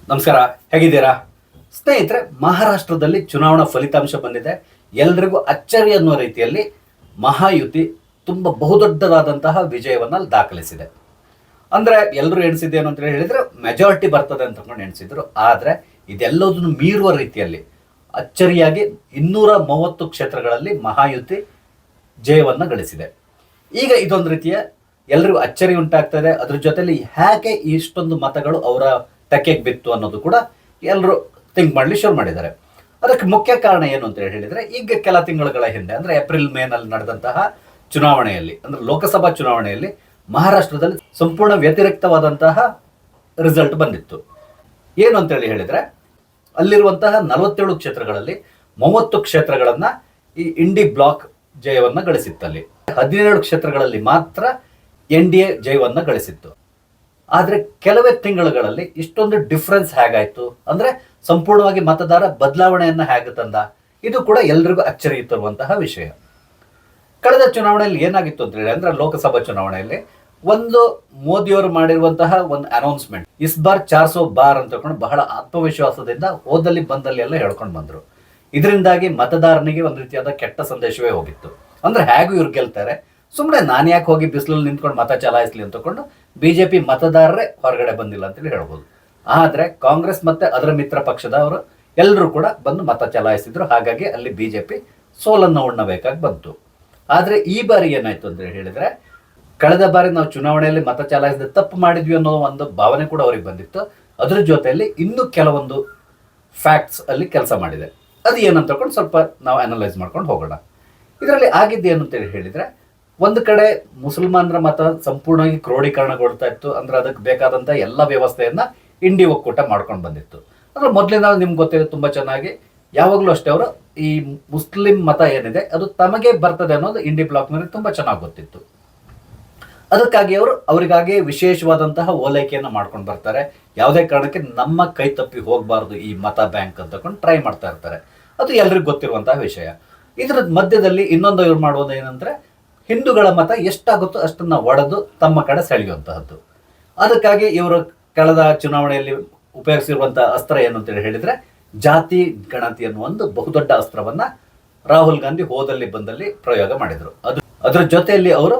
ನಮಸ್ಕಾರ, ಹೇಗಿದ್ದೀರಾ ಸ್ನೇಹಿತರೆ? ಮಹಾರಾಷ್ಟ್ರದಲ್ಲಿ ಚುನಾವಣಾ ಫಲಿತಾಂಶ ಬಂದಿದೆ. ಎಲ್ರಿಗೂ ಅಚ್ಚರಿ ಅನ್ನೋ ರೀತಿಯಲ್ಲಿ ಮಹಾಯುತಿ ತುಂಬ ಬಹುದೊಡ್ಡದಾದಂತಹ ವಿಜಯವನ್ನು ದಾಖಲಿಸಿದೆ. ಅಂದರೆ ಎಲ್ಲರೂ ಎಣಿಸಿದ್ದೇನು ಅಂತ ಹೇಳಿದರೆ ಮೆಜಾರಿಟಿ ಬರ್ತದೆ ಅಂತ ಎಣಿಸಿದ್ರು. ಆದರೆ ಇದೆಲ್ಲದನ್ನು ಮೀರುವ ರೀತಿಯಲ್ಲಿ ಅಚ್ಚರಿಯಾಗಿ 230 ಕ್ಷೇತ್ರಗಳಲ್ಲಿ ಮಹಾಯುತಿ ಜಯವನ್ನು ಗಳಿಸಿದೆ. ಈಗ ಇದೊಂದು ರೀತಿಯ ಎಲ್ಲರಿಗೂ ಅಚ್ಚರಿ ಉಂಟಾಗ್ತದೆ. ಅದ್ರ ಜೊತೆಲಿ ಹೇಗೆ ಇಷ್ಟೊಂದು ಮತಗಳು ಅವರ ತೆಕ್ಕೆಗೆ ಬಿತ್ತು ಅನ್ನೋದು ಕೂಡ ಎಲ್ಲರೂ ಥಿಂಕ್ ಮಾಡಲಿ ಶುರು ಮಾಡಿದ್ದಾರೆ. ಅದಕ್ಕೆ ಮುಖ್ಯ ಕಾರಣ ಏನು ಅಂತ ಹೇಳಿದರೆ, ಈಗ ಕೆಲ ತಿಂಗಳುಗಳ ಹಿಂದೆ ಅಂದರೆ ಏಪ್ರಿಲ್ ಮೇನಲ್ಲಿ ನಡೆದಂತಹ ಚುನಾವಣೆಯಲ್ಲಿ, ಅಂದರೆ ಲೋಕಸಭಾ ಚುನಾವಣೆಯಲ್ಲಿ ಮಹಾರಾಷ್ಟ್ರದಲ್ಲಿ ಸಂಪೂರ್ಣ ವ್ಯತಿರಿಕ್ತವಾದಂತಹ ರಿಸಲ್ಟ್ ಬಂದಿತ್ತು. ಏನು ಅಂತೇಳಿ ಹೇಳಿದರೆ, ಅಲ್ಲಿರುವಂತಹ 47 ಕ್ಷೇತ್ರಗಳಲ್ಲಿ 30 ಕ್ಷೇತ್ರಗಳನ್ನು ಈ ಇಂಡಿ ಬ್ಲಾಕ್ ಜಯವನ್ನು ಗಳಿಸಿತ್ತಲ್ಲಿ. 17 ಕ್ಷೇತ್ರಗಳಲ್ಲಿ ಮಾತ್ರ NDA ಜಯವನ್ನು ಗಳಿಸಿತ್ತು. ಆದರೆ ಕೆಲವೇ ತಿಂಗಳುಗಳಲ್ಲಿ ಇಷ್ಟೊಂದು ಡಿಫ್ರೆನ್ಸ್ ಹೇಗಾಯಿತು ಅಂದರೆ, ಸಂಪೂರ್ಣವಾಗಿ ಮತದಾರ ಬದಲಾವಣೆಯನ್ನು ಹೇಗೆ ತಂದ, ಇದು ಕೂಡ ಎಲ್ರಿಗೂ ಅಚ್ಚರಿ ತರುವಂತಹ ವಿಷಯ. ಕಳೆದ ಚುನಾವಣೆಯಲ್ಲಿ ಏನಾಗಿತ್ತು ಅಂತ ಹೇಳಿ ಅಂದರೆ, ಲೋಕಸಭಾ ಚುನಾವಣೆಯಲ್ಲಿ ಒಂದು ಮೋದಿಯವರು ಮಾಡಿರುವಂತಹ ಒಂದು ಅನೌನ್ಸ್ಮೆಂಟ್, ಇಸ್ ಬಾರ್ 400 ಬಾರ್ ಅಂತ ಹೇಳ್ಕೊಂಡು ಬಹಳ ಆತ್ಮವಿಶ್ವಾಸದಿಂದ ಹೋದಲ್ಲಿ ಬಂದಲ್ಲಿ ಎಲ್ಲ ಹೇಳ್ಕೊಂಡು ಬಂದರು. ಇದರಿಂದಾಗಿ ಮತದಾರನಿಗೆ ಒಂದು ರೀತಿಯಾದ ಕೆಟ್ಟ ಸಂದೇಶವೇ ಹೋಗಿತ್ತು. ಅಂದರೆ ಹೇಗೂ ಇವ್ರು ಗೆಲ್ತಾರೆ, ಸುಮ್ಮನೆ ನಾನು ಯಾಕೆ ಹೋಗಿ ಬಿಸಿಲಲ್ಲಿ ನಿಂತ್ಕೊಂಡು ಮತ ಚಲಾಯಿಸಲಿ ಅಂತಕೊಂಡು BJP ಮತದಾರರೇ ಹೊರಗಡೆ ಬಂದಿಲ್ಲ ಅಂತೇಳಿ ಹೇಳ್ಬೋದು. ಆದರೆ ಕಾಂಗ್ರೆಸ್ ಮತ್ತು ಅದರ ಮಿತ್ರ ಪಕ್ಷದವರು ಎಲ್ಲರೂ ಕೂಡ ಬಂದು ಮತ ಚಲಾಯಿಸಿದ್ರು. ಹಾಗಾಗಿ ಅಲ್ಲಿ BJP ಸೋಲನ್ನು ಉಣ್ಣಬೇಕಾಗಿ ಬಂತು. ಆದರೆ ಈ ಬಾರಿ ಏನಾಯ್ತು ಅಂತ ಹೇಳಿದರೆ, ಕಳೆದ ಬಾರಿ ನಾವು ಚುನಾವಣೆಯಲ್ಲಿ ಮತ ಚಲಾಯಿಸಿದ ತಪ್ಪು ಮಾಡಿದ್ವಿ ಅನ್ನೋ ಒಂದು ಭಾವನೆ ಕೂಡ ಅವ್ರಿಗೆ ಬಂದಿತ್ತು. ಅದ್ರ ಜೊತೆಯಲ್ಲಿ ಇನ್ನೂ ಕೆಲವೊಂದು ಫ್ಯಾಕ್ಟ್ಸ್ ಅಲ್ಲಿ ಕೆಲಸ ಮಾಡಿದೆ. ಅದು ಏನಂತ ತಗೊಂಡು ಸ್ವಲ್ಪ ನಾವು ಅನಲೈಸ್ ಮಾಡ್ಕೊಂಡು ಹೋಗೋಣ. ಇದರಲ್ಲಿ ಆಗಿದ್ದೇನು ಅಂತೇಳಿ ಹೇಳಿದರೆ, ಒಂದು ಕಡೆ ಮುಸಲ್ಮಾನರ ಮತ ಸಂಪೂರ್ಣವಾಗಿ ಕ್ರೋಢೀಕರಣಗೊಳ್ತಾ ಇತ್ತು. ಅಂದರೆ ಅದಕ್ಕೆ ಬೇಕಾದಂಥ ಎಲ್ಲ ವ್ಯವಸ್ಥೆಯನ್ನು ಇಂಡಿ ಒಕ್ಕೂಟ ಮಾಡ್ಕೊಂಡು ಬಂದಿತ್ತು. ಅಂದರೆ ಮೊದಲಿಂದ ನಿಮ್ಗೆ ಗೊತ್ತಿದೆ ತುಂಬ ಚೆನ್ನಾಗಿ, ಯಾವಾಗಲೂ ಅಷ್ಟೇ ಅವರು ಈ ಮುಸ್ಲಿಂ ಮತ ಏನಿದೆ ಅದು ತಮಗೆ ಬರ್ತದೆ ಅನ್ನೋದು ಇಂಡಿ ಬ್ಲಾಕ್ನಲ್ಲಿ ತುಂಬ ಚೆನ್ನಾಗಿ ಗೊತ್ತಿತ್ತು. ಅದಕ್ಕಾಗಿ ಅವರಿಗಾಗಿ ವಿಶೇಷವಾದಂತಹ ಓಲೈಕೆಯನ್ನು ಮಾಡ್ಕೊಂಡು ಬರ್ತಾರೆ. ಯಾವುದೇ ಕಾರಣಕ್ಕೆ ನಮ್ಮ ಕೈ ತಪ್ಪಿ ಹೋಗಬಾರ್ದು ಈ ಮತ ಬ್ಯಾಂಕ್ ಅಂತಕೊಂಡು ಟ್ರೈ ಮಾಡ್ತಾ ಇರ್ತಾರೆ. ಅದು ಎಲ್ರಿಗೂ ಗೊತ್ತಿರುವಂತಹ ವಿಷಯ. ಇದರ ಮಧ್ಯದಲ್ಲಿ ಇನ್ನೊಂದು ಇವ್ರು ಮಾಡೋದು ಏನಂದರೆ, ಹಿಂದೂಗಳ ಮತ ಎಷ್ಟಾಗುತ್ತೋ ಅಷ್ಟನ್ನು ಒಡೆದು ತಮ್ಮ ಕಡೆ ಸೆಳೆಯುವಂತಹದ್ದು. ಅದಕ್ಕಾಗಿ ಇವರು ಕಳೆದ ಚುನಾವಣೆಯಲ್ಲಿ ಉಪಯೋಗಿಸಿರುವಂತಹ ಅಸ್ತ್ರ ಏನು ಅಂತೇಳಿ ಹೇಳಿದರೆ, ಜಾತಿ ಗಣತಿ ಅನ್ನುವ ಒಂದು ಬಹುದೊಡ್ಡ ಅಸ್ತ್ರವನ್ನು ರಾಹುಲ್ ಗಾಂಧಿ ಹೋದಲ್ಲಿ ಬಂದಲ್ಲಿ ಪ್ರಯೋಗ ಮಾಡಿದರು. ಅದರ ಜೊತೆಯಲ್ಲಿ ಅವರು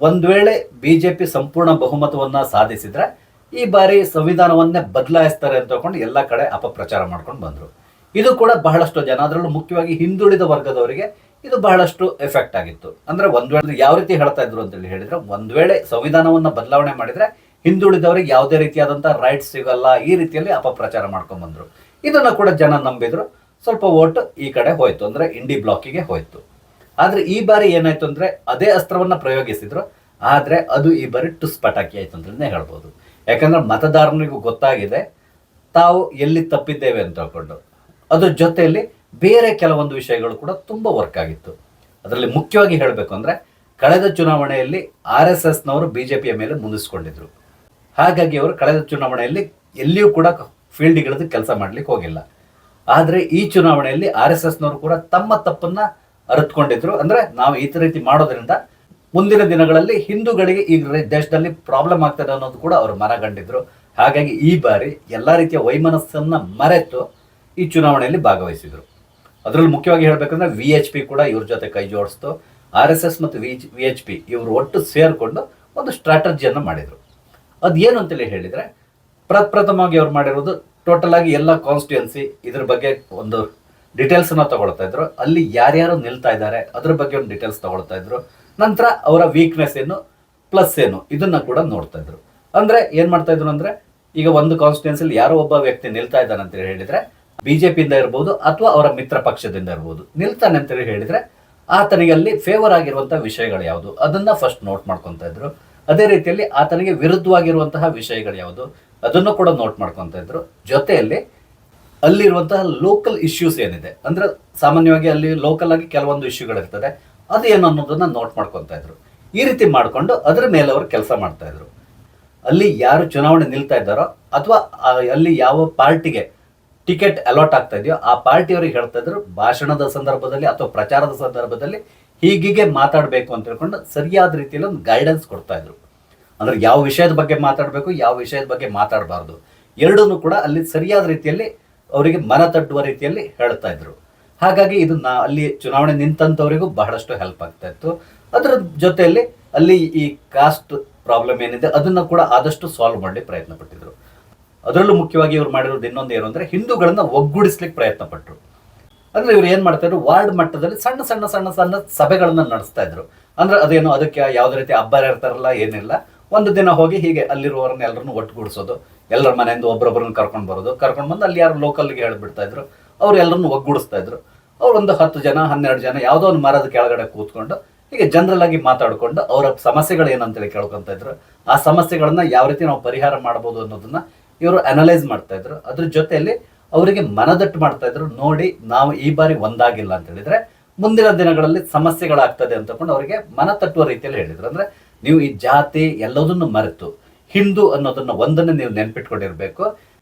ಒಂದು ವೇಳೆ BJP ಸಂಪೂರ್ಣ ಬಹುಮತವನ್ನು ಸಾಧಿಸಿದರೆ ಈ ಬಾರಿ ಸಂವಿಧಾನವನ್ನೇ ಬದಲಾಯಿಸ್ತಾರೆ ಅಂತ ತಗೊಂಡು ಎಲ್ಲ ಕಡೆ ಅಪಪ್ರಚಾರ ಮಾಡ್ಕೊಂಡು ಬಂದರು. ಇದು ಕೂಡ ಬಹಳಷ್ಟು ಜನ, ಅದರಲ್ಲೂ ಮುಖ್ಯವಾಗಿ ಹಿಂದುಳಿದ ವರ್ಗದವರಿಗೆ ಇದು ಬಹಳಷ್ಟು ಎಫೆಕ್ಟ್ ಆಗಿತ್ತು. ಅಂದರೆ ಒಂದು ವೇಳೆ ಯಾವ ರೀತಿ ಹೇಳ್ತಾ ಇದ್ರು ಅಂತೇಳಿ ಹೇಳಿದರೆ, ಒಂದು ವೇಳೆ ಸಂವಿಧಾನವನ್ನು ಬದಲಾವಣೆ ಮಾಡಿದರೆ ಹಿಂದುಳಿದವರಿಗೆ ಯಾವುದೇ ರೀತಿಯಾದಂಥ ರೈಟ್ಸ್ ಸಿಗಲ್ಲ, ಈ ರೀತಿಯಲ್ಲಿ ಅಪಪ್ರಚಾರ ಮಾಡ್ಕೊಂಡು ಬಂದರು. ಇದನ್ನು ಕೂಡ ಜನ ನಂಬಿದ್ರು. ಸ್ವಲ್ಪ ವೋಟ್ ಈ ಕಡೆ ಹೋಯ್ತು, ಅಂದರೆ ಇಂಡಿ ಬ್ಲಾಕಿಗೆ ಹೋಯ್ತು. ಆದರೆ ಈ ಬಾರಿ ಏನಾಯ್ತು ಅಂದರೆ, ಅದೇ ಅಸ್ತ್ರವನ್ನು ಪ್ರಯೋಗಿಸಿದ್ರು. ಆದರೆ ಅದು ಈ ಬಾರಿ ಟುಸ್ ಪಟಾಕಿ ಆಯ್ತು ಅಂತಲೇ ಹೇಳ್ಬೋದು. ಯಾಕಂದ್ರೆ ಮತದಾರನಿಗೂ ಗೊತ್ತಾಗಿದೆ ತಾವು ಎಲ್ಲಿ ತಪ್ಪಿದ್ದೇವೆ ಅಂತ ಹೇಳ್ಕೊಂಡು. ಅದ್ರ ಜೊತೆಯಲ್ಲಿ ಬೇರೆ ಕೆಲವೊಂದು ವಿಷಯಗಳು ಕೂಡ ತುಂಬ ವರ್ಕ್ ಆಗಿತ್ತು. ಅದರಲ್ಲಿ ಮುಖ್ಯವಾಗಿ ಹೇಳಬೇಕು ಅಂದರೆ, ಕಳೆದ ಚುನಾವಣೆಯಲ್ಲಿ RSSನವರು BJPಯ ಮೇಲೆ ಮುನಿಸ್ಕೊಂಡಿದ್ರು. ಹಾಗಾಗಿ ಅವರು ಕಳೆದ ಚುನಾವಣೆಯಲ್ಲಿ ಎಲ್ಲಿಯೂ ಕೂಡ ಫೀಲ್ಡ್ಗಿಳಿದು ಕೆಲಸ ಮಾಡಲಿಕ್ಕೆ ಹೋಗಿಲ್ಲ. ಆದರೆ ಈ ಚುನಾವಣೆಯಲ್ಲಿ RSSನವರು ಕೂಡ ತಮ್ಮ ತಪ್ಪನ್ನು ಅರಿತುಕೊಂಡಿದ್ರು. ಅಂದರೆ ನಾವು ಈ ರೀತಿ ಮಾಡೋದ್ರಿಂದ ಮುಂದಿನ ದಿನಗಳಲ್ಲಿ ಹಿಂದೂಗಳಿಗೆ ಈ ದೇಶದಲ್ಲಿ ಪ್ರಾಬ್ಲಮ್ ಆಗ್ತದೆ ಅನ್ನೋದು ಕೂಡ ಅವರು ಮನಗಂಡಿದ್ರು. ಹಾಗಾಗಿ ಈ ಬಾರಿ ಎಲ್ಲ ರೀತಿಯ ವೈಮನಸ್ಸನ್ನು ಮರೆತು ಈ ಚುನಾವಣೆಯಲ್ಲಿ ಭಾಗವಹಿಸಿದರು. ಅದರಲ್ಲಿ ಮುಖ್ಯವಾಗಿ ಹೇಳಬೇಕಂದ್ರೆ VHP ಕೂಡ ಇವ್ರ ಜೊತೆ ಕೈ ಜೋಡಿಸ್ತು. RSS ಮತ್ತು VHP ಇವರು ಒಟ್ಟು ಸೇರಿಕೊಂಡು ಒಂದು ಸ್ಟ್ರಾಟಜಿಯನ್ನು ಮಾಡಿದರು. ಅದು ಏನು ಅಂತೇಳಿ ಹೇಳಿದರೆ, ಪ್ರಪ್ರಥಮವಾಗಿ ಅವ್ರು ಮಾಡಿರೋದು ಟೋಟಲ್ ಆಗಿ ಎಲ್ಲ ಕಾನ್ಸ್ಟಿಟ್ಯೂನ್ಸಿ ಇದ್ರ ಬಗ್ಗೆ ಒಂದು ಡೀಟೇಲ್ಸನ್ನು ತಗೊಳ್ತಾ ಇದ್ರು. ಅಲ್ಲಿ ಯಾರ್ಯಾರು ನಿಲ್ತಾ ಇದ್ದಾರೆ ಅದ್ರ ಬಗ್ಗೆ ಒಂದು ಡೀಟೇಲ್ಸ್ ತಗೊಳ್ತಾ ಇದ್ರು. ನಂತರ ಅವರ ವೀಕ್ನೆಸ್ ಏನು, ಪ್ಲಸ್ ಏನು, ಇದನ್ನು ಕೂಡ ನೋಡ್ತಾ ಇದ್ರು. ಅಂದರೆ ಏನು ಮಾಡ್ತಾ ಇದ್ರು ಅಂದರೆ, ಈಗ ಒಂದು ಕಾನ್ಸ್ಟಿಟ್ಯೂನ್ಸಿಲಿ ಯಾರೋ ಒಬ್ಬ ವ್ಯಕ್ತಿ ನಿಲ್ತಾ ಇದ್ದಾನೆ ಅಂತೇಳಿ ಹೇಳಿದರೆ, BJPಯಿಂದ ಇರ್ಬೋದು ಅಥವಾ ಅವರ ಮಿತ್ರ ಪಕ್ಷದಿಂದ ಇರ್ಬೋದು, ನಿಲ್ತಾನೆ ಅಂತೇಳಿ ಹೇಳಿದರೆ ಆತನಿಗೆ ಅಲ್ಲಿ ಫೇವರ್ ಆಗಿರುವಂಥ ವಿಷಯಗಳು ಯಾವುದು ಅದನ್ನು ಫಸ್ಟ್ ನೋಟ್ ಮಾಡ್ಕೊತಾ ಇದ್ರು. ಅದೇ ರೀತಿಯಲ್ಲಿ ಆತನಿಗೆ ವಿರುದ್ಧವಾಗಿರುವಂತಹ ವಿಷಯಗಳು ಯಾವುದು ಅದನ್ನು ಕೂಡ ನೋಟ್ ಮಾಡ್ಕೊತಾ ಇದ್ರು. ಜೊತೆಯಲ್ಲಿ ಅಲ್ಲಿರುವಂತಹ ಲೋಕಲ್ ಇಶ್ಯೂಸ್ ಏನಿದೆ, ಅಂದರೆ ಸಾಮಾನ್ಯವಾಗಿ ಅಲ್ಲಿ ಲೋಕಲ್ ಆಗಿ ಕೆಲವೊಂದು ಇಶ್ಯೂಗಳಿರ್ತದೆ, ಅದು ಏನು ಅನ್ನೋದನ್ನು ನೋಟ್ ಮಾಡ್ಕೊತಾ ಇದ್ರು. ಈ ರೀತಿ ಮಾಡಿಕೊಂಡು ಅದರ ಮೇಲೆ ಅವರು ಕೆಲಸ ಮಾಡ್ತಾ ಇದ್ರು. ಅಲ್ಲಿ ಯಾರು ಚುನಾವಣೆ ನಿಲ್ತಾ ಇದ್ದಾರೋ ಅಥವಾ ಅಲ್ಲಿ ಯಾವ ಪಾರ್ಟಿಗೆ ಟಿಕೆಟ್ ಅಲಾಟ್ ಆಗ್ತಾ ಇದೆಯೋ ಆ ಪಾರ್ಟಿಯವರಿಗೆ ಹೇಳ್ತಾ ಇದ್ರು, ಭಾಷಣದ ಸಂದರ್ಭದಲ್ಲಿ ಅಥವಾ ಪ್ರಚಾರದ ಸಂದರ್ಭದಲ್ಲಿ ಹೀಗೆ ಮಾತಾಡಬೇಕು ಅಂತ ಹೇಳ್ಕೊಂಡು ಸರಿಯಾದ ರೀತಿಯಲ್ಲಿ ಒಂದು ಗೈಡೆನ್ಸ್ ಕೊಡ್ತಾ ಇದ್ರು. ಅಂದರೆ ಯಾವ ವಿಷಯದ ಬಗ್ಗೆ ಮಾತಾಡಬೇಕು, ಯಾವ ವಿಷಯದ ಬಗ್ಗೆ ಮಾತಾಡಬಾರ್ದು, ಎರಡನ್ನೂ ಕೂಡ ಅಲ್ಲಿ ಸರಿಯಾದ ರೀತಿಯಲ್ಲಿ ಅವರಿಗೆ ಮನ ತಟ್ಟುವ ರೀತಿಯಲ್ಲಿ ಹೇಳ್ತಾ ಇದ್ರು. ಹಾಗಾಗಿ ಇದನ್ನ ಅಲ್ಲಿ ಚುನಾವಣೆ ನಿಂತಂತವರಿಗೂ ಬಹಳಷ್ಟು ಹೆಲ್ಪ್ ಆಗ್ತಾ ಇತ್ತು. ಅದರ ಜೊತೆಯಲ್ಲಿ ಅಲ್ಲಿ ಈ ಕಾಸ್ಟ್ ಪ್ರಾಬ್ಲಮ್ ಏನಿದೆ ಅದನ್ನ ಕೂಡ ಆದಷ್ಟು ಸಾಲ್ವ್ ಮಾಡಿ ಪ್ರಯತ್ನ ಪಟ್ಟಿದ್ರು. ಅದರಲ್ಲೂ ಮುಖ್ಯವಾಗಿ ಇವ್ರು ಮಾಡಿರೋದು ಇನ್ನೊಂದು ಏನು ಅಂದ್ರೆ ಹಿಂದೂಗಳನ್ನ ಒಗ್ಗೂಡಿಸ್ಲಿಕ್ಕೆ ಪ್ರಯತ್ನ ಪಟ್ಟರು. ಅಂದ್ರೆ ಇವ್ರು ಏನ್ ಮಾಡ್ತಾ ಇದ್ರು, ವಾರ್ಡ್ ಮಟ್ಟದಲ್ಲಿ ಸಣ್ಣ ಸಣ್ಣ ಸಣ್ಣ ಸಣ್ಣ ಸಭೆಗಳನ್ನ ನಡೆಸ್ತಾ ಇದ್ರು. ಅಂದ್ರೆ ಅದೇನು ಅದಕ್ಕೆ ಯಾವುದೇ ರೀತಿ ಹಬ್ಬ ಇರ್ತಾರಲ್ಲ ಏನಿಲ್ಲ, ಒಂದು ದಿನ ಹೋಗಿ ಹೀಗೆ ಅಲ್ಲಿರುವವ್ರನ್ನ ಎಲ್ಲರನ್ನು ಒಟ್ಟುಗೂಡಿಸೋದು, ಎಲ್ಲರ ಮನೆಯಿಂದ ಒಬ್ಬರೊಬ್ಬರನ್ನ ಕರ್ಕೊಂಡು ಬರೋದು, ಕರ್ಕೊಂಡು ಬಂದು ಅಲ್ಲಿ ಯಾರು ಲೋಕಲ್ಗೆ ಹೇಳ್ಬಿಡ್ತಾ ಇದ್ರು, ಅವ್ರು ಎಲ್ಲರನ್ನು ಒಗ್ಗೂಡಿಸ್ತಾ ಇದ್ರು. ಅವ್ರು ಒಂದು 10 ಜನ 12 ಜನ ಯಾವುದೋ ಒಂದು ಮರದ ಕೆಳಗಡೆ ಕೂತ್ಕೊಂಡು ಹೀಗೆ ಜನರಲ್ ಆಗಿ ಮಾತಾಡ್ಕೊಂಡು ಅವರ ಸಮಸ್ಯೆಗಳು ಏನಂತೇಳಿ ಕೇಳ್ಕೊಂತ ಇದ್ರು. ಆ ಸಮಸ್ಯೆಗಳನ್ನ ಯಾವ ರೀತಿ ನಾವು ಪರಿಹಾರ ಮಾಡ್ಬೋದು ಅನ್ನೋದನ್ನ ಇವರು ಅನಲೈಸ್ ಮಾಡ್ತಾ ಇದ್ರು. ಅದ್ರ ಜೊತೆಯಲ್ಲಿ ಅವರಿಗೆ ಮನದಟ್ಟು ಮಾಡ್ತಾ ಇದ್ರು, ನೋಡಿ ನಾವು ಈ ಬಾರಿ ಒಂದಾಗಿಲ್ಲ ಅಂತ ಹೇಳಿದ್ರೆ ಮುಂದಿನ ದಿನಗಳಲ್ಲಿ ಸಮಸ್ಯೆಗಳಾಗ್ತದೆ ಅಂತಕೊಂಡು ಅವರಿಗೆ ಮನ ತಟ್ಟುವ ರೀತಿಯಲ್ಲಿ ಹೇಳಿದ್ರು. ಅಂದ್ರೆ ನೀವು ಈ ಜಾತಿ ಎಲ್ಲದನ್ನು ಮರೆತು ಹಿಂದೂ ಅನ್ನೋದನ್ನ ಒಂದನ್ನು ನೀವು ನೆನ್ಪಿಟ್ಕೊಂಡಿರ್ಬೇಕು.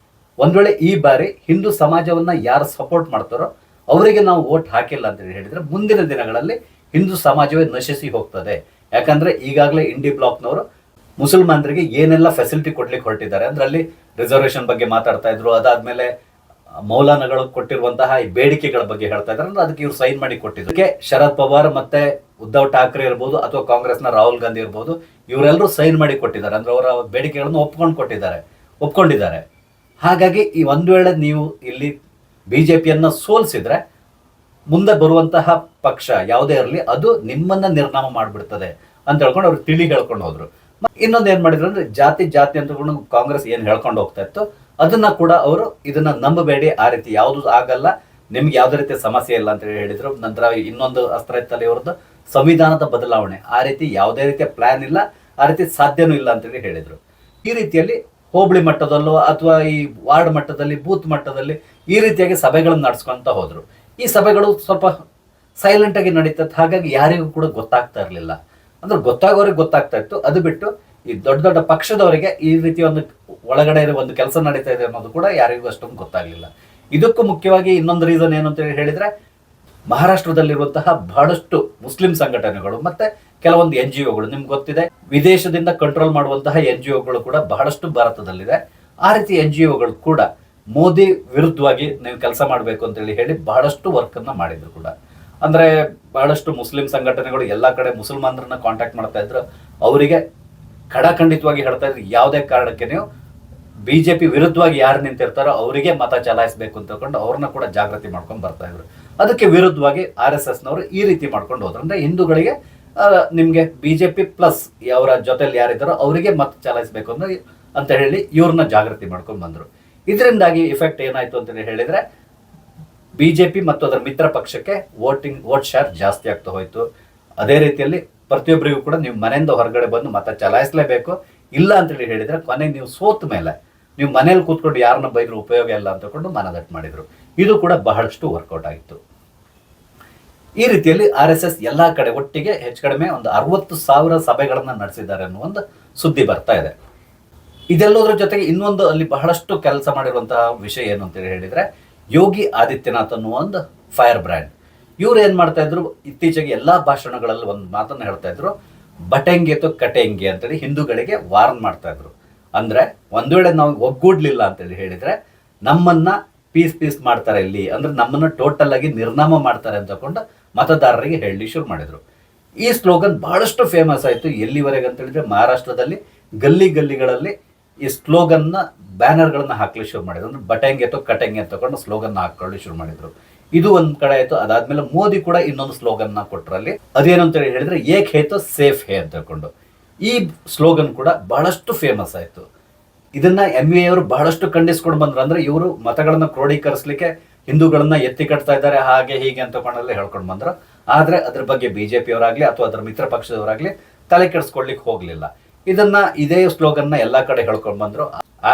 ಒಂದ್ ವೇಳೆ ಈ ಬಾರಿ ಹಿಂದೂ ಸಮಾಜವನ್ನ ಯಾರು ಸಪೋರ್ಟ್ ಮಾಡ್ತಾರೋ ಅವರಿಗೆ ನಾವು ವೋಟ್ ಹಾಕಿಲ್ಲ ಅಂತ ಹೇಳಿದ್ರೆ ಮುಂದಿನ ದಿನಗಳಲ್ಲಿ ಹಿಂದೂ ಸಮಾಜವೇ ನಶಿಸಿ ಹೋಗ್ತದೆ. ಯಾಕಂದ್ರೆ ಈಗಾಗಲೇ ಇಂಡಿ ಬ್ಲಾಕ್ನವರು ಮುಸಲ್ಮಾನರಿಗೆ ಏನೆಲ್ಲ ಫೆಸಿಲಿಟಿ ಕೊಡ್ಲಿಕ್ಕೆ ಹೊರಟಿದ್ದಾರೆ ಅಂದ್ರೆ ಅಲ್ಲಿ ರಿಸರ್ವೇಶನ್ ಬಗ್ಗೆ ಮಾತಾಡ್ತಾ ಇದ್ರು. ಅದಾದ್ಮೇಲೆ ಮೌಲಾನಗಳು ಕೊಟ್ಟಿರುವಂತಹ ಈ ಬೇಡಿಕೆಗಳ ಬಗ್ಗೆ ಹೇಳ್ತಾ ಇದ್ದಾರೆ. ಅಂದ್ರೆ ಅದಕ್ಕೆ ಇವ್ರು ಸೈನ್ ಮಾಡಿ ಕೊಟ್ಟಿದ್ರು. ಶರದ್ ಪವಾರ್ ಮತ್ತೆ ಉದ್ಧವ್ ಠಾಕ್ರೆ ಇರ್ಬೋದು ಅಥವಾ ಕಾಂಗ್ರೆಸ್ನ ರಾಹುಲ್ ಗಾಂಧಿ ಇರ್ಬೋದು, ಇವರೆಲ್ಲರೂ ಸೈನ್ ಮಾಡಿ ಕೊಟ್ಟಿದ್ದಾರೆ. ಅಂದ್ರೆ ಅವರ ಬೇಡಿಕೆಗಳನ್ನು ಒಪ್ಕೊಂಡಿದ್ದಾರೆ. ಹಾಗಾಗಿ ಈ ಒಂದು ವೇಳೆ ನೀವು ಇಲ್ಲಿ ಬಿಜೆಪಿಯನ್ನ ಸೋಲಿಸಿದ್ರೆ ಮುಂದೆ ಬರುವಂತಹ ಪಕ್ಷ ಯಾವುದೇ ಇರಲಿ ಅದು ನಿಮ್ಮನ್ನ ನಿರ್ನಾಮ ಮಾಡ್ಬಿಡ್ತದೆ ಅಂತ ಹೇಳ್ಕೊಂಡು ಅವ್ರು ತಿಳಿ ಹೇಳ್ಕೊಂಡು ಹೋದ್ರು. ಇನ್ನೊಂದು ಏನ್ ಮಾಡಿದ್ರು ಅಂದ್ರೆ ಜಾತಿ ಅಂತ ಕಾಂಗ್ರೆಸ್ ಏನ್ ಹೇಳ್ಕೊಂಡು ಹೋಗ್ತಾ ಇತ್ತು ಅದನ್ನ ಕೂಡ ಅವರು ಇದನ್ನ ನಂಬಬೇಡಿ, ಆ ರೀತಿ ಯಾವುದು ಆಗಲ್ಲ, ನಿಮ್ಗೆ ಯಾವ್ದೇ ರೀತಿಯ ಸಮಸ್ಯೆ ಇಲ್ಲ ಅಂತ ಹೇಳಿದ್ರು. ನಂತರ ಇನ್ನೊಂದು ಅಸ್ತ್ರ ಇತ್ತಲ್ಲಿ ಅವ್ರದ್ದು ಸಂವಿಧಾನದ ಬದಲಾವಣೆ, ಆ ರೀತಿ ಯಾವುದೇ ರೀತಿಯ ಪ್ಲಾನ್ ಇಲ್ಲ, ಆ ರೀತಿ ಸಾಧ್ಯನೂ ಇಲ್ಲ ಅಂತೇಳಿ ಹೇಳಿದ್ರು. ಈ ರೀತಿಯಲ್ಲಿ ಹೋಬಳಿ ಮಟ್ಟದಲ್ಲೋ ಅಥವಾ ಈ ವಾರ್ಡ್ ಮಟ್ಟದಲ್ಲಿ ಬೂತ್ ಮಟ್ಟದಲ್ಲಿ ಈ ರೀತಿಯಾಗಿ ಸಭೆಗಳನ್ನು ನಡೆಸ್ಕೊಂತ ಹೋದ್ರು. ಈ ಸಭೆಗಳು ಸ್ವಲ್ಪ ಸೈಲೆಂಟ್ ಆಗಿ ನಡೀತದೆ. ಹಾಗಾಗಿ ಯಾರಿಗೂ ಕೂಡ ಗೊತ್ತಾಗ್ತಾ ಇರಲಿಲ್ಲ. ಅಂದ್ರೆ ಗೊತ್ತಾಗೋರಿಗೆ ಗೊತ್ತಾಗ್ತಾ ಇತ್ತು. ಅದು ಬಿಟ್ಟು ಈ ದೊಡ್ಡ ದೊಡ್ಡ ಪಕ್ಷದವರಿಗೆ ಈ ರೀತಿ ಒಂದು ಒಳಗಡೆ ಒಂದು ಕೆಲಸ ನಡೀತಾ ಇದೆ ಅನ್ನೋದು ಕೂಡ ಯಾರಿಗೂ ಅಷ್ಟೊಂದು ಗೊತ್ತಾಗ್ಲಿಲ್ಲ. ಇದಕ್ಕೂ ಮುಖ್ಯವಾಗಿ ಇನ್ನೊಂದು ರೀಸನ್ ಏನು ಅಂತ ಹೇಳಿದ್ರೆ ಮಹಾರಾಷ್ಟ್ರದಲ್ಲಿರುವಂತಹ ಬಹಳಷ್ಟು ಮುಸ್ಲಿಂ ಸಂಘಟನೆಗಳು ಮತ್ತೆ ಕೆಲವೊಂದು NGOಗಳು, ನಿಮ್ಗೆ ಗೊತ್ತಿದೆ ವಿದೇಶದಿಂದ ಕಂಟ್ರೋಲ್ ಮಾಡುವಂತಹ NGOಗಳು ಕೂಡ ಬಹಳಷ್ಟು ಭಾರತದಲ್ಲಿದೆ. ಆ ರೀತಿ NGOಗಳು ಕೂಡ ಮೋದಿ ವಿರುದ್ಧವಾಗಿ ನೀವು ಕೆಲಸ ಮಾಡಬೇಕು ಅಂತ ಹೇಳಿ ಬಹಳಷ್ಟು ವರ್ಕ್ ಅನ್ನ ಮಾಡಿದ್ರು ಕೂಡ. ಅಂದ್ರೆ ಬಹಳಷ್ಟು ಮುಸ್ಲಿಂ ಸಂಘಟನೆಗಳು ಎಲ್ಲಾ ಕಡೆ ಮುಸಲ್ಮಾನರನ್ನ ಕಾಂಟ್ಯಾಕ್ಟ್ ಮಾಡ್ತಾ ಇದ್ರು. ಅವರಿಗೆ ಖಡಾಖಂಡಿತವಾಗಿ ಹೇಳ್ತಾ ಇದ್ರು, ಯಾವುದೇ ಕಾರಣಕ್ಕೆ ನೀವು ಬಿಜೆಪಿ ವಿರುದ್ಧವಾಗಿ ಯಾರು ನಿಂತಿರ್ತಾರೋ ಅವರಿಗೆ ಮತ ಚಲಾಯಿಸಬೇಕು ಅಂತ ಹೇಳ್ಕೊಂಡು ಅವ್ರನ್ನ ಕೂಡ ಜಾಗೃತಿ ಮಾಡ್ಕೊಂಡು ಬರ್ತಾ ಇದ್ರು. ಅದಕ್ಕೆ ವಿರುದ್ಧವಾಗಿ RSS ನವರು ಈ ರೀತಿ ಮಾಡ್ಕೊಂಡು ಹೋದ್ರು. ಅಂದ್ರೆ ಹಿಂದೂಗಳಿಗೆ ನಿಮ್ಗೆ ಬಿಜೆಪಿ ಪ್ಲಸ್ ಅವರ ಜೊತೆಲಿ ಯಾರಿದ್ದಾರೋ ಅವರಿಗೆ ಮತ ಚಲಾಯಿಸಬೇಕು ಅಂತ ಹೇಳಿ ಇವ್ರನ್ನ ಜಾಗೃತಿ ಮಾಡ್ಕೊಂಡು ಬಂದ್ರು. ಇದರಿಂದಾಗಿ ಇಫೆಕ್ಟ್ ಏನಾಯ್ತು ಅಂತ ಹೇಳಿದ್ರೆ ಬಿಜೆಪಿ ಮತ್ತು ಅದರ ಮಿತ್ರ ಪಕ್ಷಕ್ಕೆ ವೋಟ್ ಶೇರ್ ಜಾಸ್ತಿ ಆಗ್ತಾ ಹೋಯ್ತು. ಅದೇ ರೀತಿಯಲ್ಲಿ ಪ್ರತಿಯೊಬ್ಬರಿಗೂ ಕೂಡ ನೀವು ಮನೆಯಿಂದ ಹೊರಗಡೆ ಬಂದು ಮತ ಚಲಾಯಿಸಲೇಬೇಕು, ಇಲ್ಲ ಅಂತೇಳಿ ಹೇಳಿದ್ರೆ ಕೊನೆಗೆ ನೀವು ಸೋತ ಮೇಲೆ ನೀವು ಮನೇಲಿ ಕೂತ್ಕೊಂಡು ಯಾರನ್ನ ಬೈದ್ರು ಉಪಯೋಗ ಇಲ್ಲ ಅಂತ ಕೊಂಡು ಮನದಟ್ಟು ಮಾಡಿದ್ರು. ಇದು ಕೂಡ ಬಹಳಷ್ಟು ವರ್ಕೌಟ್ ಆಗಿತ್ತು. ಈ ರೀತಿಯಲ್ಲಿ RSS ಎಲ್ಲಾ ಕಡೆ ಒಟ್ಟಿಗೆ ಹೆಚ್ಚು ಕಡಿಮೆ ಒಂದು 60,000 ಸಭೆಗಳನ್ನ ನಡೆಸಿದ್ದಾರೆ ಅನ್ನೋ ಒಂದು ಸುದ್ದಿ ಬರ್ತಾ ಇದೆ. ಇದೆಲ್ಲದರ ಜೊತೆಗೆ ಇನ್ನೊಂದು ಅಲ್ಲಿ ಬಹಳಷ್ಟು ಕೆಲಸ ಮಾಡಿರುವಂತಹ ವಿಷಯ ಏನು ಅಂತ ಹೇಳಿದ್ರೆ ಯೋಗಿ ಆದಿತ್ಯನಾಥ್ ಅನ್ನುವ ಒಂದು ಫೈರ್ ಬ್ರ್ಯಾಂಡ್. ಇವ್ರು ಏನ್ ಮಾಡ್ತಾ ಇದ್ರು, ಇತ್ತೀಚೆಗೆ ಎಲ್ಲಾ ಭಾಷಣಗಳಲ್ಲಿ ಒಂದು ಮಾತನ್ನ ಹೇಳ್ತಾ ಇದ್ರು, ಬಟೆಂಗೆ ತೋ ಕಟೆಂಗೆ ಅಂತೇಳಿ ಹಿಂದೂಗಳಿಗೆ ವಾರ್ನ್ ಮಾಡ್ತಾ ಇದ್ರು. ಅಂದ್ರೆ ಒಂದ್ ವೇಳೆ ನಾವು ಒಗ್ಗೂಡ್ಲಿಲ್ಲ ಅಂತೇಳಿ ಹೇಳಿದ್ರೆ ನಮ್ಮನ್ನ ಪೀಸ್ ಮಾಡ್ತಾರೆ ಇಲ್ಲಿ, ಅಂದ್ರೆ ನಮ್ಮನ್ನ ಟೋಟಲ್ ಆಗಿ ನಿರ್ನಾಮ ಮಾಡ್ತಾರೆ ಅಂತ ತಕೊಂಡು ಮತದಾರರಿಗೆ ಹೇಳಿ ಶುರು ಮಾಡಿದ್ರು. ಈ ಸ್ಲೋಗನ್ ಬಹಳಷ್ಟು ಫೇಮಸ್ ಆಯ್ತು. ಎಲ್ಲಿವರೆಗೆ ಅಂತ ಹೇಳಿದ್ರೆ ಮಹಾರಾಷ್ಟ್ರದಲ್ಲಿ ಗಲ್ಲಿಗಳಲ್ಲಿ ಈ ಸ್ಲೋಗನ್ನ ಬ್ಯಾನರ್ಗಳನ್ನ ಹಾಕ್ಲಿಕ್ಕೆ ಶುರು ಮಾಡಿದ್ರು. ಅಂದ್ರೆ ಬಟೆಂಗೆ ತೋ ಕಟೆಂಗೆ ಅಂತ ತಕೊಂಡು ಸ್ಲೋಗನ್ ಹಾಕೊಳ್ಳಿ ಶುರು ಮಾಡಿದ್ರು. ಇದು ಒಂದ್ ಕಡೆ ಆಯ್ತು. ಅದಾದ್ಮೇಲೆ ಮೋದಿ ಕೂಡ ಇನ್ನೊಂದು ಸ್ಲೋಗನ್ ಕೊಟ್ರಲ್ಲಿ, ಅದೇನು ಅಂತ ಹೇಳಿದ್ರೆ ಏಕ್ ಹೇ ತೋ ಸೇಫ್ ಹೇ ಅಂತ ಹೇಳ್ಕೊಂಡು ಈ ಸ್ಲೋಗನ್ ಕೂಡ ಬಹಳಷ್ಟು ಫೇಮಸ್ ಆಯ್ತು. ಇದನ್ನ MVA ಅವರು ಬಹಳಷ್ಟು ಖಂಡಿಸ್ಕೊಂಡು ಬಂದ್ರು. ಅಂದ್ರೆ ಇವರು ಮತಗಳನ್ನ ಕ್ರೋಢೀಕರಿಸಲಿಕ್ಕೆ ಹಿಂದೂಗಳನ್ನ ಎತ್ತಿ ಕಟ್ತಾ ಇದ್ದಾರೆ ಹಾಗೆ ಹೀಗೆ ಅಂತ ಕೊಂಡಲ್ಲೇ ಹೇಳ್ಕೊಂಡು ಬಂದ್ರು. ಆದ್ರೆ ಅದ್ರ ಬಗ್ಗೆ ಬಿಜೆಪಿ ಅವರಾಗ್ಲಿ ಅಥವಾ ಅದರ ಮಿತ್ರ ಪಕ್ಷದವರಾಗ್ಲಿ ತಲೆ ಕೆಡಿಸ್ಕೊಳ್ಲಿಕ್ಕೆ ಹೋಗ್ಲಿಲ್ಲ. ಇದೇ ಸ್ಲೋಗನ್ನ ಎಲ್ಲಾ ಕಡೆ ಹೇಳ್ಕೊಂಡು ಬಂದ್ರು.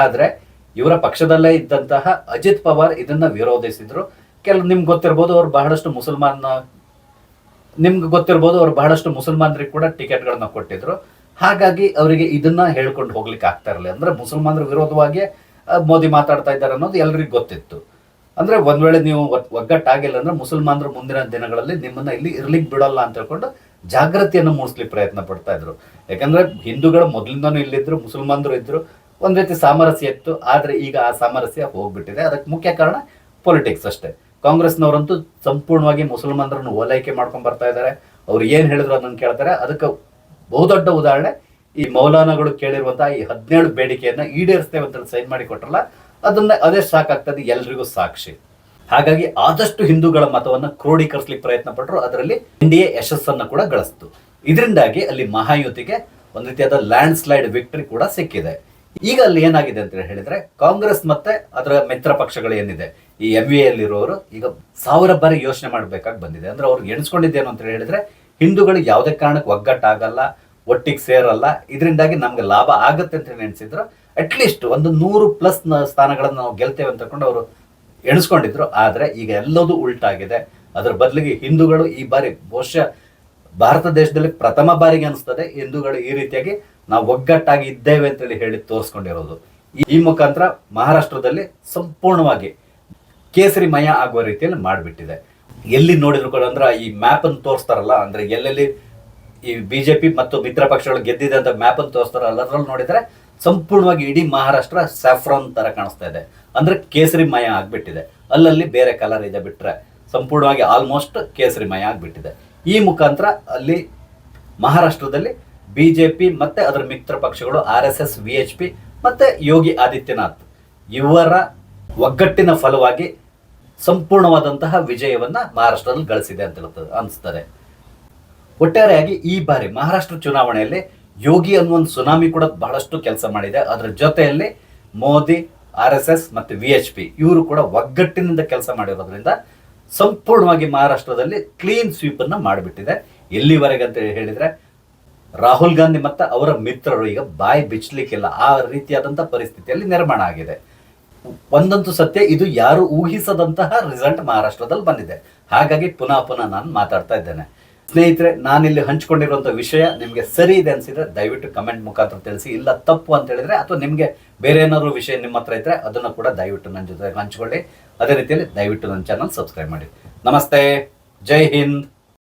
ಆದ್ರೆ ಇವರ ಪಕ್ಷದಲ್ಲೇ ಇದ್ದಂತಹ ಅಜಿತ್ ಪವಾರ್ ಇದನ್ನ ವಿರೋಧಿಸಿದ್ರು. ನಿಮ್ಗೆ ಗೊತ್ತಿರ್ಬೋದು ಅವ್ರು ಬಹಳಷ್ಟು ಮುಸಲ್ಮಾನರಿಗೆ ಕೂಡ ಟಿಕೆಟ್ಗಳನ್ನ ಕೊಟ್ಟಿದ್ರು. ಹಾಗಾಗಿ ಅವರಿಗೆ ಇದನ್ನ ಹೇಳ್ಕೊಂಡು ಹೋಗ್ಲಿಕ್ಕೆ ಆಗ್ತಾ ಇರಲಿಲ್ಲ. ಅಂದ್ರೆ ಮುಸಲ್ಮಾನರ ವಿರೋಧವಾಗಿ ಮೋದಿ ಮಾತಾಡ್ತಾ ಇದ್ದಾರೆ ಅನ್ನೋದು ಎಲ್ರಿಗೂ ಗೊತ್ತಿತ್ತು. ಅಂದ್ರೆ ಒಂದ್ ವೇಳೆ ನೀವು ಒಗ್ಗಟ್ಟಾಗಿಲ್ಲ ಅಂದ್ರೆ ಮುಸಲ್ಮಾನರು ಮುಂದಿನ ದಿನಗಳಲ್ಲಿ ನಿಮ್ಮನ್ನ ಇಲ್ಲಿ ಇರ್ಲಿಕ್ಕೆ ಬಿಡಲ್ಲ ಅಂತ ಹೇಳ್ಕೊಂಡು ಜಾಗೃತಿಯನ್ನು ಮೂಡಿಸ್ಲಿಕ್ಕೆ ಪ್ರಯತ್ನ ಪಡ್ತಾ ಇದ್ರು. ಯಾಕಂದ್ರೆ ಹಿಂದೂಗಳು ಮೊದಲಿಂದನೂ ಇಲ್ಲಿದ್ರು, ಮುಸಲ್ಮಾನರು ಇದ್ರು, ಒಂದ್ ರೀತಿ ಸಾಮರಸ್ಯ ಇತ್ತು. ಆದ್ರೆ ಈಗ ಆ ಸಾಮರಸ್ಯ ಹೋಗ್ಬಿಟ್ಟಿದೆ. ಅದಕ್ಕೆ ಮುಖ್ಯ ಕಾರಣ ಪೊಲಿಟಿಕ್ಸ್ ಅಷ್ಟೇ. ಕಾಂಗ್ರೆಸ್ನವರಂತೂ ಸಂಪೂರ್ಣವಾಗಿ ಮುಸಲ್ಮಾನರನ್ನು ಓಲೈಕೆ ಮಾಡ್ಕೊಂಡ್ ಬರ್ತಾ ಇದ್ದಾರೆ. ಅವ್ರು ಏನ್ ಹೇಳಿದ್ರು ಅದನ್ನ ಕೇಳ್ತಾರೆ. ಅದಕ್ಕೆ ಬಹುದೊಡ್ಡ ಉದಾಹರಣೆ ಈ ಮೌಲಾನಾಗಳು ಕೇಳಿರುವಂತಹ ಈ 17 ಬೇಡಿಕೆಯನ್ನ ಈಡೇರಿಸ್ತೇವೆ ಅಂತ ಸೈನ್ ಮಾಡಿ ಕೊಟ್ರಲ್ಲ, ಅದೇ ಸಾಕಾಗ್ತದೆ, ಎಲ್ರಿಗೂ ಸಾಕ್ಷಿ. ಹಾಗಾಗಿ ಆದಷ್ಟು ಹಿಂದೂಗಳ ಮತವನ್ನ ಕ್ರೋಢೀಕರಿಸಲಿಕ್ಕೆ ಪ್ರಯತ್ನ ಪಟ್ಟರು. ಅದರಲ್ಲಿ NDA ಯಶಸ್ಸನ್ನು ಕೂಡ ಗಳಿಸ್ತು. ಇದರಿಂದಾಗಿ ಅಲ್ಲಿ ಮಹಾಯುತಿಗೆ ಒಂದು ರೀತಿಯಾದ ಲ್ಯಾಂಡ್ ಸ್ಲೈಡ್ ವಿಕ್ಟರಿ ಕೂಡ ಸಿಕ್ಕಿದೆ. ಈಗ ಅಲ್ಲಿ ಏನಾಗಿದೆ ಅಂತ ಹೇಳಿದ್ರೆ, ಕಾಂಗ್ರೆಸ್ ಮತ್ತೆ ಅದರ ಮಿತ್ರ ಪಕ್ಷಗಳು ಏನಿದೆ, ಈ MVA ಯಲ್ಲಿರೋರು ಈಗ 1000 ಬಾರಿ ಯೋಚನೆ ಮಾಡ್ಬೇಕಾಗಿ ಬಂದಿದೆ. ಅಂದ್ರೆ ಅವ್ರು ಎಣಿಸ್ಕೊಂಡಿದ್ದೇನು ಅಂತ ಹೇಳಿದ್ರೆ, ಹಿಂದೂಗಳು ಯಾವುದೇ ಕಾರಣಕ್ಕೆ ಒಗ್ಗಟ್ಟಾಗಲ್ಲ, ಒಟ್ಟಿಗೆ ಸೇರಲ್ಲ, ಇದರಿಂದಾಗಿ ನಮ್ಗೆ ಲಾಭ ಆಗುತ್ತೆ ಅಂತ ನೆನೆಸಿದ್ರು. ಅಟ್ಲೀಸ್ಟ್ ಒಂದು 100+ ಸ್ಥಾನಗಳನ್ನು ನಾವು ಗೆಲ್ತೇವೆ ಅಂತ ತಕೊಂಡು ಅವರು ಎಣಿಸ್ಕೊಂಡಿದ್ರು. ಆದ್ರೆ ಈಗ ಎಲ್ಲದೂ ಉಲ್ಟಾಗಿದೆ. ಅದರ ಬದಲಿಗೆ ಹಿಂದೂಗಳು ಈ ಬಾರಿ ಬಹುಶಃ ಭಾರತ ದೇಶದಲ್ಲಿ ಪ್ರಥಮ ಬಾರಿಗೆ ಅನಿಸ್ತದೆ ಹಿಂದೂಗಳು ಈ ರೀತಿಯಾಗಿ ನಾವು ಒಗ್ಗಟ್ಟಾಗಿ ಇದ್ದೇವೆ ಅಂತೇಳಿ ಹೇಳಿ ತೋರಿಸ್ಕೊಂಡಿರೋದು. ಈ ಮುಖಾಂತರ ಮಹಾರಾಷ್ಟ್ರದಲ್ಲಿ ಸಂಪೂರ್ಣವಾಗಿ ಕೇಸರಿಮಯ ಆಗುವ ರೀತಿಯಲ್ಲಿ ಮಾಡಿಬಿಟ್ಟಿದೆ. ಎಲ್ಲಿ ನೋಡಿದ್ರು ಕೂಡ ಅಂದ್ರೆ ಈ ಮ್ಯಾಪ್ ಅನ್ನು ತೋರಿಸ್ತಾರಲ್ಲ, ಅಂದ್ರೆ ಎಲ್ಲೆಲ್ಲಿ ಈ ಬಿಜೆಪಿ ಮತ್ತು ಮಿತ್ರ ಪಕ್ಷಗಳು ಗೆದ್ದಿದೆ ಅಂತ ಮ್ಯಾಪ್ ಅನ್ನು ತೋರಿಸ್ತಾರಲ್ಲ, ಅದರಲ್ಲಿ ನೋಡಿದ್ರೆ ಸಂಪೂರ್ಣವಾಗಿ ಇಡೀ ಮಹಾರಾಷ್ಟ್ರ ಸ್ಯಾಫ್ರಾನ್ ತರ ಕಾಣಿಸ್ತಾ ಇದೆ. ಅಂದ್ರೆ ಕೇಸರಿಮಯ ಆಗ್ಬಿಟ್ಟಿದೆ. ಅಲ್ಲಲ್ಲಿ ಬೇರೆ ಕಲರ್ ಇದೆ, ಬಿಟ್ರೆ ಸಂಪೂರ್ಣವಾಗಿ ಆಲ್ಮೋಸ್ಟ್ ಕೇಸರಿಮಯ ಆಗ್ಬಿಟ್ಟಿದೆ. ಈ ಮುಖಾಂತರ ಅಲ್ಲಿ ಮಹಾರಾಷ್ಟ್ರದಲ್ಲಿ ಬಿಜೆಪಿ ಮತ್ತೆ ಅದರ ಮಿತ್ರ ಪಕ್ಷಗಳು RSS, VHP ಮತ್ತೆ ಯೋಗಿ ಆದಿತ್ಯನಾಥ್ ಇವರ ಒಗ್ಗಟ್ಟಿನ ಫಲವಾಗಿ ಸಂಪೂರ್ಣವಾದಂತಹ ವಿಜಯವನ್ನ ಮಹಾರಾಷ್ಟ್ರದಲ್ಲಿ ಗಳಿಸಿದೆ ಅಂತ ಅನಿಸ್ತದೆ. ಒಟ್ಟಾರೆಯಾಗಿ ಈ ಬಾರಿ ಮಹಾರಾಷ್ಟ್ರ ಚುನಾವಣೆಯಲ್ಲಿ ಯೋಗಿ ಅನ್ನುವ ಒಂದು ಸುನಾಮಿ ಕೂಡ ಬಹಳಷ್ಟು ಕೆಲಸ ಮಾಡಿದೆ. ಅದರ ಜೊತೆಯಲ್ಲಿ ಮೋದಿ, RSS ಮತ್ತು VHP ಇವರು ಕೂಡ ಒಗ್ಗಟ್ಟಿನಿಂದ ಕೆಲಸ ಮಾಡಿರೋದ್ರಿಂದ ಸಂಪೂರ್ಣವಾಗಿ ಮಹಾರಾಷ್ಟ್ರದಲ್ಲಿ ಕ್ಲೀನ್ ಸ್ವೀಪ್ ಅನ್ನ ಮಾಡಿಬಿಟ್ಟಿದೆ. ಎಲ್ಲಿವರೆಗೆ ಅಂತ ಹೇಳಿದ್ರೆ, ರಾಹುಲ್ ಗಾಂಧಿ ಮತ್ತು ಅವರ ಮಿತ್ರರು ಈಗ ಬಾಯಿ ಬಿಚ್ಚಲಿಕ್ಕಿಲ್ಲ, ಆ ರೀತಿಯಾದಂತಹ ಪರಿಸ್ಥಿತಿಯಲ್ಲಿ ನಿರ್ಮಾಣ ಆಗಿದೆ. ಒಂದಂತೂ ಸತ್ಯ, ಇದು ಯಾರು ಊಹಿಸದಂತಹ ರಿಸಲ್ಟ್ ಮಹಾರಾಷ್ಟ್ರದಲ್ಲಿ ಬಂದಿದೆ. ಹಾಗಾಗಿ ಪುನಃ ನಾನು ಮಾತಾಡ್ತಾ ಇದ್ದೇನೆ. ಸ್ನೇಹಿತರೆ, ನಾನಿಲ್ಲಿ ಹಂಚಿಕೊಂಡಿರುವಂಥ ವಿಷಯ ನಿಮಗೆ ಸರಿ ಇದೆ ಅನ್ಸಿದ್ರೆ ದಯವಿಟ್ಟು ಕಮೆಂಟ್ ಮುಖಾಂತರ ತಿಳಿಸಿ. ಇಲ್ಲ ತಪ್ಪು ಅಂತ ಹೇಳಿದ್ರೆ ಅಥವಾ ನಿಮಗೆ ಬೇರೆ ಏನಾದ್ರು ವಿಷಯ ನಿಮ್ಮ ಹತ್ರ ಇದ್ರೆ ಅದನ್ನು ಕೂಡ ದಯವಿಟ್ಟು ನನ್ನ ಜೊತೆ ಹಂಚಿಕೊಳ್ಳಿ. ಅದೇ ರೀತಿಯಲ್ಲಿ ದಯವಿಟ್ಟು ನನ್ನ ಚಾನಲ್ ಸಬ್ಸ್ಕ್ರೈಬ್ ಮಾಡಿ. ನಮಸ್ತೆ, ಜೈ ಹಿಂದ್.